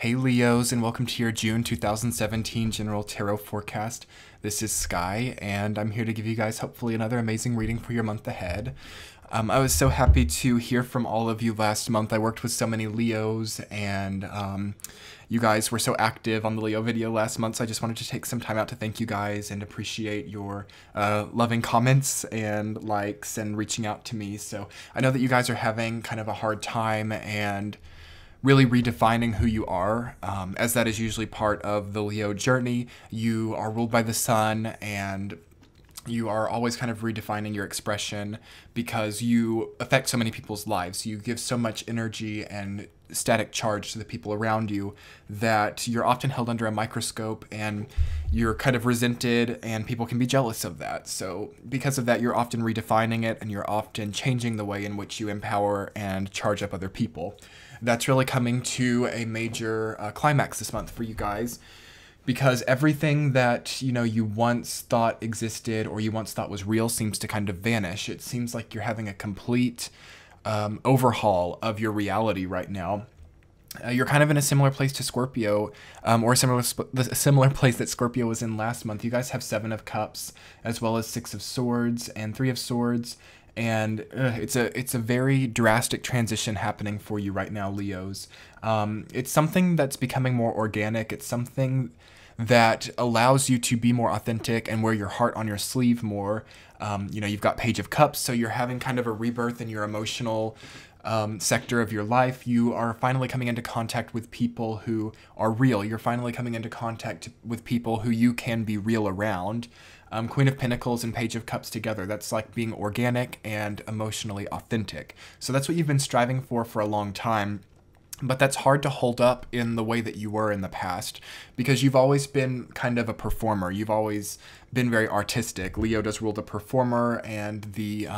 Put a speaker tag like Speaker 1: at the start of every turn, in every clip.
Speaker 1: Hey Leos, and welcome to your June 2017 General Tarot Forecast. This is Sky, and I'm here to give you guys hopefully another amazing reading for your month ahead. I was so happy to hear from all of you last month. I worked with so many Leos, and you guys were so active on the Leo video last month, so I just wanted to take some time out to thank you guys and appreciate your loving comments and likes and reaching out to me. So I know that you guys are having kind of a hard time and really redefining who you are, as that is usually part of the Leo journey. You are ruled by the sun, and you are always kind of redefining your expression because you affect so many people's lives. You give so much energy and static charge to the people around you that you're often held under a microscope, and you're kind of resented, and people can be jealous of that. So because of that, you're often redefining it, and you're often changing the way in which you empower and charge up other people. That's really coming to a major climax this month for you guys, because everything that you once thought existed or you once thought was real seems to kind of vanish. It seems like you're having a complete overhaul of your reality right now. You're kind of in a similar place to Scorpio, or a similar place that Scorpio was in last month. You guys have 7 of Cups, as well as 6 of Swords and 3 of Swords. And it's a very drastic transition happening for you right now, Leos. It's something that's becoming more organic. It's something that allows you to be more authentic and wear your heart on your sleeve more. You've got Page of Cups, so you're having kind of a rebirth in your emotional sector of your life. You are finally coming into contact with people who are real. You're finally coming into contact with people who you can be real around. Queen of Pentacles and Page of Cups together, that's like being organic and emotionally authentic. So that's what you've been striving for a long time. But that's hard to hold up in the way that you were in the past, because you've always been kind of a performer. You've always been very artistic. Leo does rule the performer and the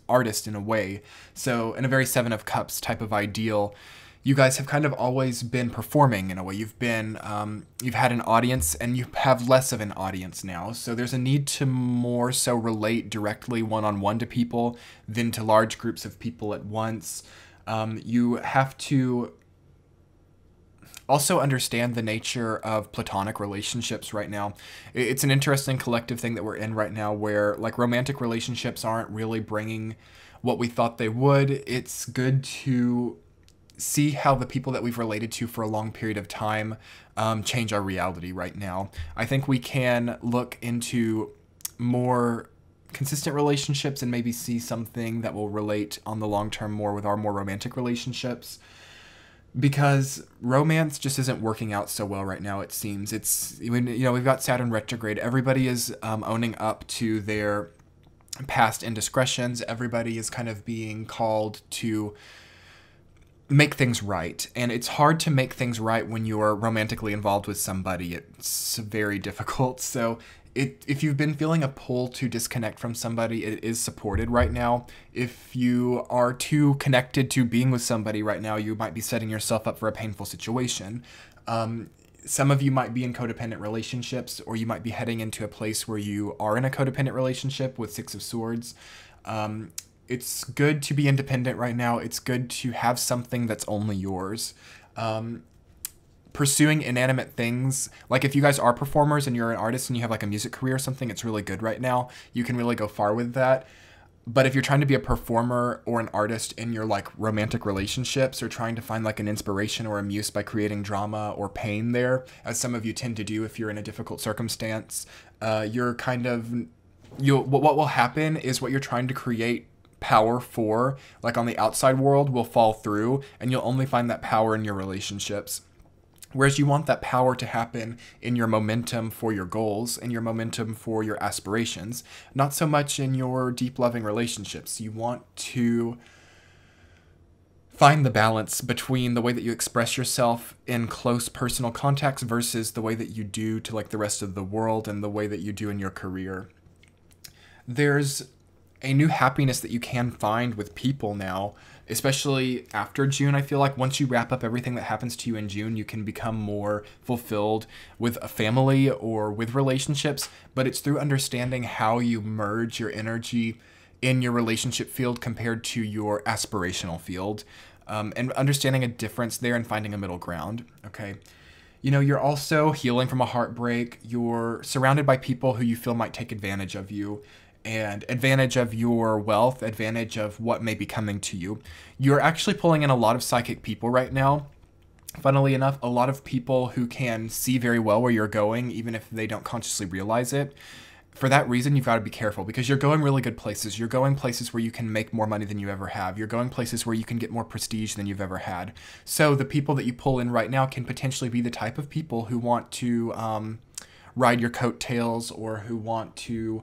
Speaker 1: artist in a way. So in a very 7 of Cups type of ideal, you guys have kind of always been performing in a way. You've had an audience, and you have less of an audience now. So there's a need to more so relate directly one-on-one to people than to large groups of people at once. You have to also understand the nature of platonic relationships right now. It's an interesting collective thing that we're in right now, where like romantic relationships aren't really bringing what we thought they would. It's good to see how the people that we've related to for a long period of time change our reality right now. I think we can look into more consistent relationships and maybe see something that will relate on the long term more with our more romantic relationships, because romance just isn't working out so well right now. It seems we've got Saturn retrograde. Everybody is owning up to their past indiscretions. Everybody is kind of being called to make things right, and it's hard to make things right when you're romantically involved with somebody. It's very difficult. So if you've been feeling a pull to disconnect from somebody, it is supported right now. If you are too connected to being with somebody right now, you might be setting yourself up for a painful situation. Some of you might be in codependent relationships, or you might be heading into a place where you are in a codependent relationship with 6 of Swords. It's good to be independent right now. It's good to have something that's only yours. Pursuing inanimate things, like if you guys are performers and you're an artist and you have like a music career or something, it's really good right now. You can really go far with that. But if you're trying to be a performer or an artist in your like romantic relationships, or trying to find like an inspiration or a muse by creating drama or pain there, as some of you tend to do if you're in a difficult circumstance, what will happen is what you're trying to create power for, like on the outside world, will fall through, and you'll only find that power in your relationships. Whereas you want that power to happen in your momentum for your goals and your momentum for your aspirations, not so much in your deep loving relationships. You want to find the balance between the way that you express yourself in close personal contacts versus the way that you do to like the rest of the world and the way that you do in your career. There's a new happiness that you can find with people now, especially after June. I feel like once you wrap up everything that happens to you in June, you can become more fulfilled with a family or with relationships, but it's through understanding how you merge your energy in your relationship field compared to your aspirational field. and understanding a difference there and finding a middle ground. Okay. You know, you're also healing from a heartbreak. You're surrounded by people who you feel might take advantage of you and advantage of your wealth, advantage of what may be coming to you. You're actually pulling in a lot of psychic people right now. Funnily enough, a lot of people who can see very well where you're going, even if they don't consciously realize it. For that reason, you've got to be careful because you're going really good places. You're going places where you can make more money than you ever have. You're going places where you can get more prestige than you've ever had. So the people that you pull in right now can potentially be the type of people who want to ride your coattails or who want to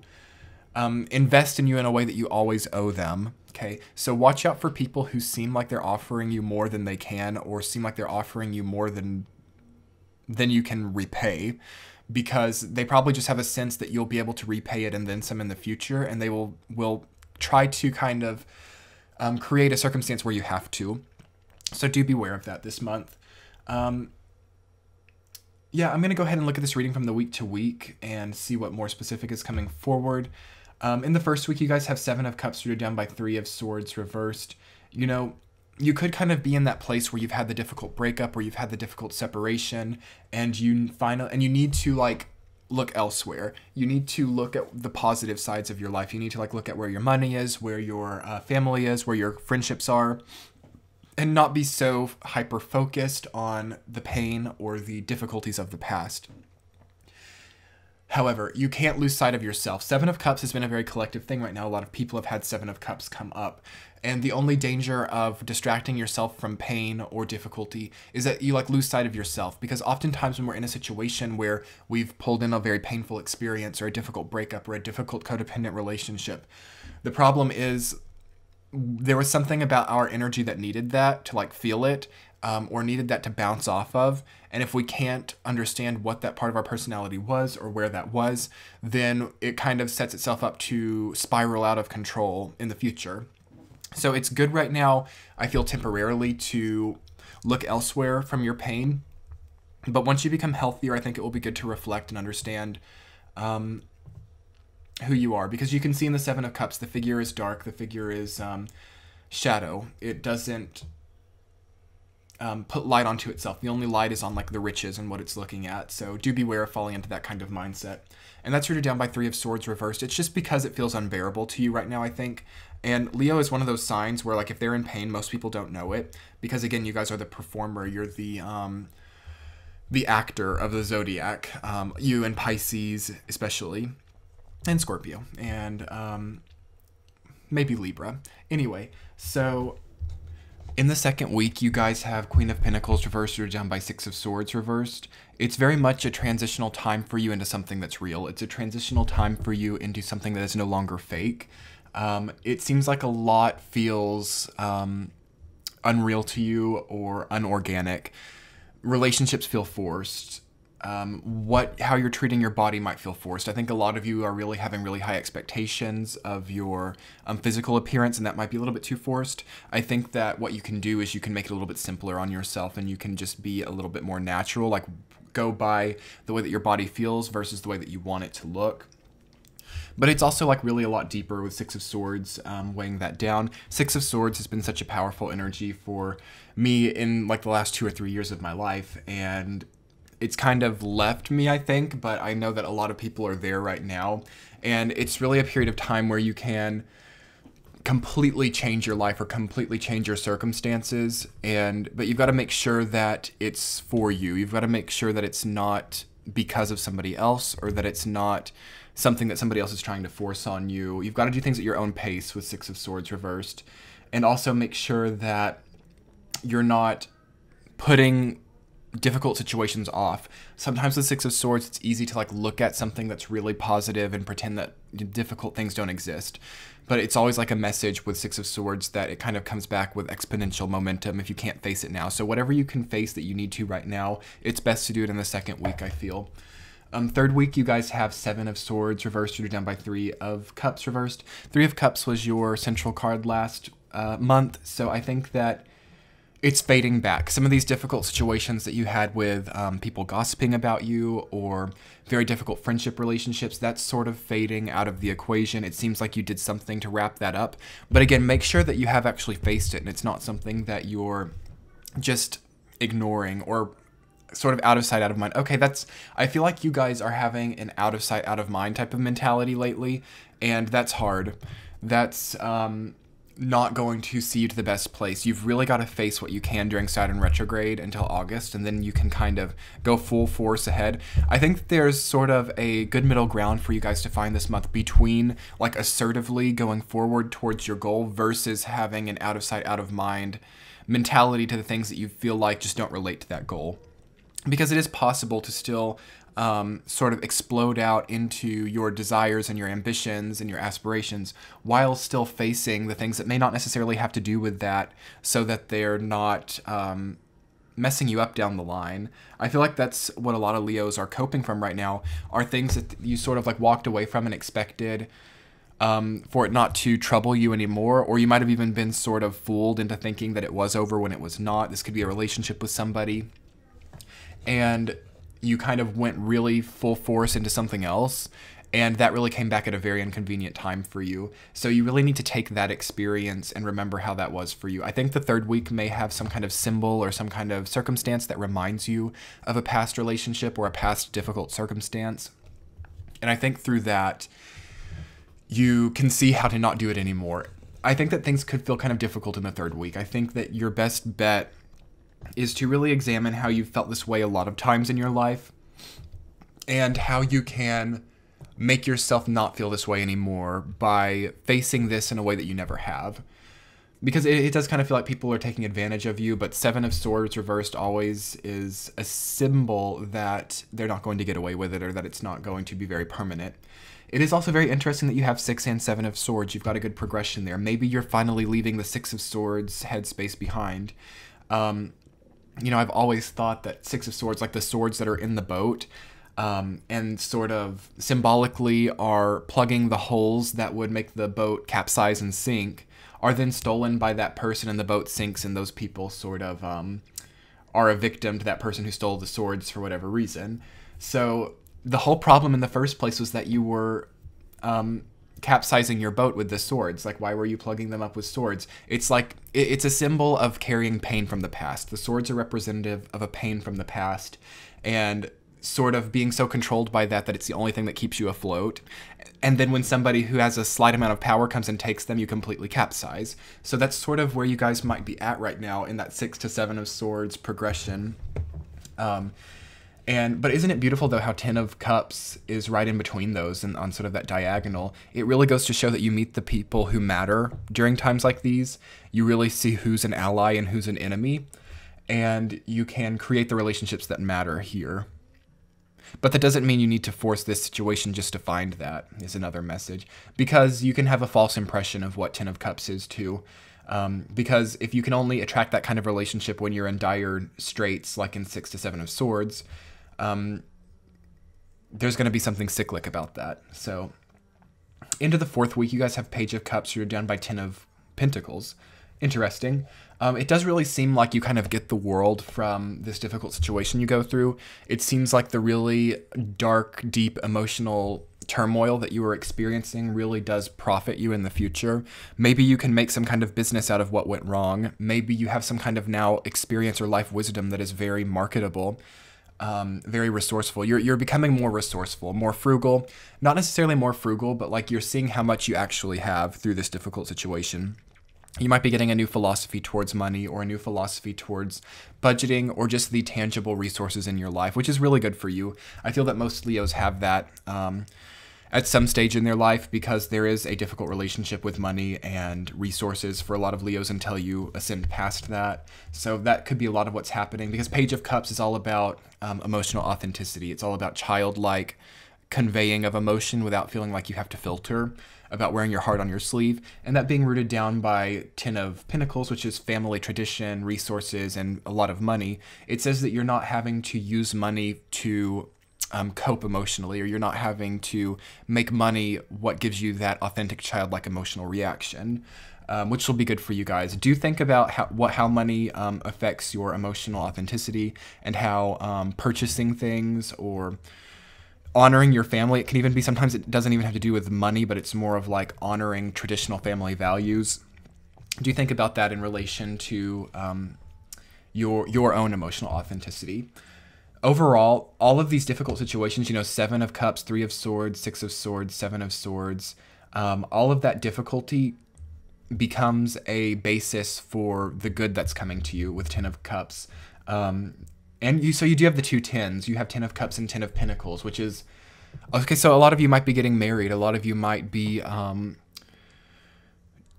Speaker 1: invest in you in a way that you always owe them. Okay, so watch out for people who seem like they're offering you more than they can or seem like they're offering you more than you can repay, because they probably just have a sense that you'll be able to repay it and then some in the future, and they will try to kind of create a circumstance where you have to. So do beware of that this month. Yeah, I'm going to go ahead and look at this reading from the week to week and see what more specific is coming forward. In the first week, you guys have 7 of Cups rooted down by 3 of Swords reversed. You know, you could kind of be in that place where you've had the difficult breakup, where you've had the difficult separation, and you need to like look elsewhere. You need to look at the positive sides of your life. You need to like look at where your money is, where your family is, where your friendships are, and not be so hyper focused on the pain or the difficulties of the past. However, you can't lose sight of yourself. 7 of Cups has been a very collective thing right now. A lot of people have had 7 of Cups come up. And the only danger of distracting yourself from pain or difficulty is that you like lose sight of yourself. Because oftentimes when we're in a situation where we've pulled in a very painful experience or a difficult breakup or a difficult codependent relationship, the problem is there was something about our energy that needed that to like feel it, or needed that to bounce off of. And if we can't understand what that part of our personality was or where that was, then it kind of sets itself up to spiral out of control in the future. So it's good right now, I feel temporarily, to look elsewhere from your pain. But once you become healthier, I think it will be good to reflect and understand who you are. Because you can see in the 7 of Cups, the figure is dark, the figure is shadow. It doesn't put light onto itself. The only light is on like the riches and what it's looking at. So do beware of falling into that kind of mindset. And that's rooted down by 3 of Swords reversed. It's just because it feels unbearable to you right now, I think. And Leo is one of those signs where like if they're in pain, most people don't know it. Because again, you guys are the performer. You're the actor of the zodiac. You and Pisces especially. And Scorpio. And maybe Libra. Anyway, so in the second week, you guys have Queen of Pentacles reversed or down by 6 of Swords reversed. It's very much a transitional time for you into something that's real. It's a transitional time for you into something that is no longer fake. It seems like a lot feels unreal to you or unorganic. Relationships feel forced. How you're treating your body might feel forced. I think a lot of you are really having really high expectations of your physical appearance, and that might be a little bit too forced. I think that what you can do is you can make it a little bit simpler on yourself, and you can just be a little bit more natural, like go by the way that your body feels versus the way that you want it to look. But it's also like really a lot deeper with 6 of Swords weighing that down. 6 of Swords has been such a powerful energy for me in like the last 2 or 3 years of my life, and it's kind of left me, I think, but I know that a lot of people are there right now. And it's really a period of time where you can completely change your life or completely change your circumstances. But you've got to make sure that it's for you. You've got to make sure that it's not because of somebody else, or that it's not something that somebody else is trying to force on you. You've got to do things at your own pace with 6 of Swords reversed. And also make sure that you're not putting difficult situations off. Sometimes with 6 of Swords, it's easy to like look at something that's really positive and pretend that difficult things don't exist. But it's always like a message with 6 of Swords that it kind of comes back with exponential momentum if you can't face it now. So whatever you can face that you need to right now, it's best to do it in the second week, I feel. Third week, you guys have 7 of Swords reversed, rooted down by 3 of Cups reversed. 3 of Cups was your central card last month, so I think that it's fading back. Some of these difficult situations that you had with people gossiping about you or very difficult friendship relationships, that's sort of fading out of the equation. It seems like you did something to wrap that up. But again, make sure that you have actually faced it and it's not something that you're just ignoring or sort of out of sight, out of mind. Okay, I feel like you guys are having an out of sight, out of mind type of mentality lately, and that's hard. That's not going to see you to the best place. You've really got to face what you can during Saturn retrograde until August, and then you can kind of go full force ahead. I think there's sort of a good middle ground for you guys to find this month between like assertively going forward towards your goal versus having an out of sight, out of mind mentality to the things that you feel like just don't relate to that goal. Because it is possible to still sort of explode out into your desires and your ambitions and your aspirations while still facing the things that may not necessarily have to do with that, so that they're not messing you up down the line. I feel like that's what a lot of Leos are coping from right now, are things that you sort of like walked away from and expected for it not to trouble you anymore, or you might have even been sort of fooled into thinking that it was over when it was not. This could be a relationship with somebody, and you kind of went really full force into something else, and that really came back at a very inconvenient time for you. So you really need to take that experience and remember how that was for you. I think the third week may have some kind of symbol or some kind of circumstance that reminds you of a past relationship or a past difficult circumstance. And I think through that, you can see how to not do it anymore. I think that things could feel kind of difficult in the third week. I think that your best bet is to really examine how you've felt this way a lot of times in your life and how you can make yourself not feel this way anymore by facing this in a way that you never have. Because it does kind of feel like people are taking advantage of you, but Seven of Swords reversed always is a symbol that they're not going to get away with it, or that it's not going to be very permanent. It is also very interesting that you have 6 and 7 of Swords. You've got a good progression there. Maybe you're finally leaving the 6 of Swords headspace behind. You know, I've always thought that 6 of Swords, like the swords that are in the boat, and sort of symbolically are plugging the holes that would make the boat capsize and sink, are then stolen by that person and the boat sinks, and those people sort of are a victim to that person who stole the swords for whatever reason. So the whole problem in the first place was that you were capsizing your boat with the swords. Like, why were you plugging them up with swords? It's like, it's a symbol of carrying pain from the past. The swords are representative of a pain from the past, and sort of being so controlled by that it's the only thing that keeps you afloat. And then when somebody who has a slight amount of power comes and takes them, you completely capsize. So that's sort of where you guys might be at right now in that 6 to 7 of Swords progression. But isn't it beautiful, though, how 10 of Cups is right in between those and on sort of that diagonal? It really goes to show that you meet the people who matter during times like these. You really see who's an ally and who's an enemy, and you can create the relationships that matter here. But that doesn't mean you need to force this situation just to find that, is another message. Because you can have a false impression of what 10 of Cups is, too. Because if you can only attract that kind of relationship when you're in dire straits, like in 6 to 7 of Swords, there's going to be something cyclic about that. So into the fourth week, you guys have Page of Cups. You're down by 10 of Pentacles. Interesting. It does really seem like you kind of get the world from this difficult situation you go through. It seems like the really dark, deep emotional turmoil that you were experiencing really does profit you in the future. Maybe you can make some kind of business out of what went wrong. Maybe you have some kind of now experience or life wisdom that is very marketable. Very resourceful. You're becoming more resourceful, more frugal. Not necessarily more frugal, but like you're seeing how much you actually have through this difficult situation. You might be getting a new philosophy towards money, or a new philosophy towards budgeting, or just the tangible resources in your life, which is really good for you. I feel that most Leos have that at some stage in their life, because there is a difficult relationship with money and resources for a lot of Leos until you ascend past that. So that could be a lot of what's happening, because Page of Cups is all about emotional authenticity. It's all about childlike conveying of emotion without feeling like you have to filter, about wearing your heart on your sleeve, and that being rooted down by 10 of Pentacles, which is family, tradition, resources, and a lot of money. It says that you're not having to use money to cope emotionally, or you're not having to make money what gives you that authentic childlike emotional reaction. which will be good for you guys. Do think about how money affects your emotional authenticity, and how purchasing things or honoring your family, it can even be, sometimes it doesn't even have to do with money, but it's more of like honoring traditional family values. Do you think about that in relation to your own emotional authenticity? Overall, all of these difficult situations, you know, 7 of Cups, 3 of Swords, 6 of Swords, 7 of Swords, all of that difficulty becomes a basis for the good that's coming to you with 10 of Cups. So you do have the 2 tens. You have 10 of Cups and 10 of Pentacles, which is, okay, so a lot of you might be getting married. A lot of you might be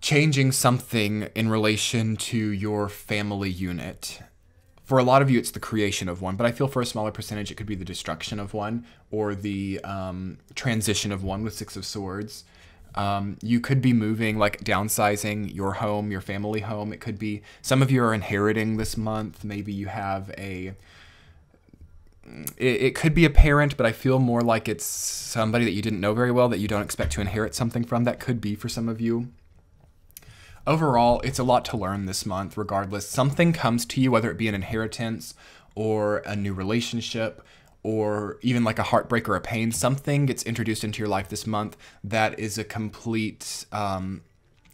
Speaker 1: changing something in relation to your family unit. For a lot of you, it's the creation of one, but I feel for a smaller percentage, it could be the destruction of one, or the transition of one with 6 of Swords. You could be moving, like downsizing your home, your family home. It could be, some of you are inheriting this month. Maybe you have it could be a parent, but I feel more like it's somebody that you didn't know very well that you don't expect to inherit something from. That could be for some of you. Overall, it's a lot to learn this month, regardless. Something comes to you, whether it be an inheritance or a new relationship or even like a heartbreak or a pain. Something gets introduced into your life this month that is a complete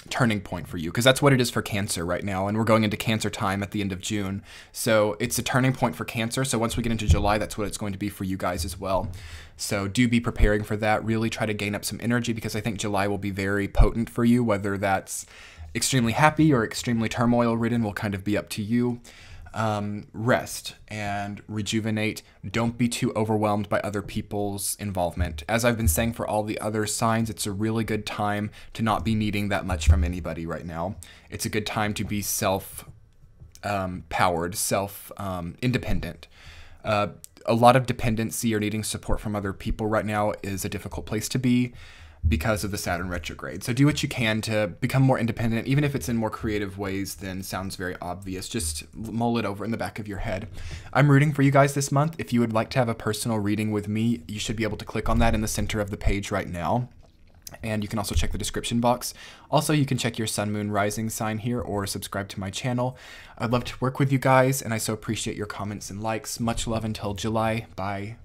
Speaker 1: turning point for you, because that's what it is for Cancer right now, and we're going into Cancer time at the end of June. So it's a turning point for Cancer. So once we get into July, that's what it's going to be for you guys as well. So do be preparing for that. Really try to gain up some energy, because I think July will be very potent for you, whether that's extremely happy or extremely turmoil ridden will kind of be up to you. Rest and rejuvenate. Don't be too overwhelmed by other people's involvement. As I've been saying for all the other signs, it's a really good time to not be needing that much from anybody right now. It's a good time to be self-powered, independent. A lot of dependency or needing support from other people right now is a difficult place to be, because of the Saturn retrograde. So do what you can to become more independent, even if it's in more creative ways than sounds very obvious. Just mull it over in the back of your head. I'm rooting for you guys this month. If you would like to have a personal reading with me, you should be able to click on that in the center of the page right now. And you can also check the description box. Also, you can check your sun, moon, rising sign here, or subscribe to my channel. I'd love to work with you guys, and I so appreciate your comments and likes. Much love until July. Bye.